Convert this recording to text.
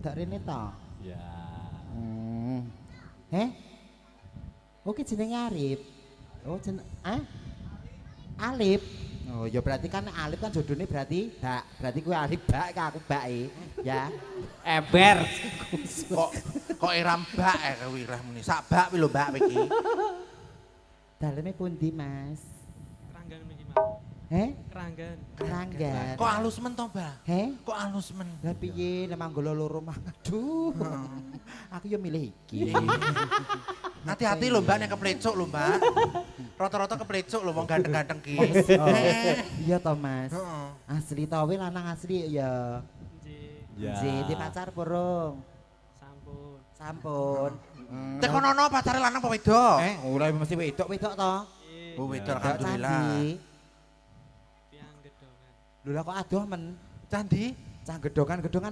wedok rene to. Ya. Oke jenenge Arif. Oh Alip. Oh ya berarti kan Alip kan jodone berarti Bak. Berarti kowe Alip Bak aku Bake. Ya. Ember. Kok iram bak kowe irah muni. Sak bak pi lho Mbak iki. Daleme pundi, Mas? Keranggan iki, Mas. Keranggan. Keranggan. Kok alus men to, Mbak? Kok alus men? Lah piye nek manggolo loro mah. Aduh. Aku yo milih iki. Hati-hati lho Mbak nek keplecuk lho Mbak. Rata-rata keplecuk lho wong ganteng-ganteng ki. Iya to, Mas. Heeh. Asli to we lanang asli ya. Nggih. Nggih, di pacar burung. Sampun. Sampun. Tek ono pacare lanang apa wedok? Ora mesti wedok to. Oh wedok Wedok alhamdulillah. candi. Tiang gedongan. Lho lah kok adoh men. Candi? Cah gedongan-gedongan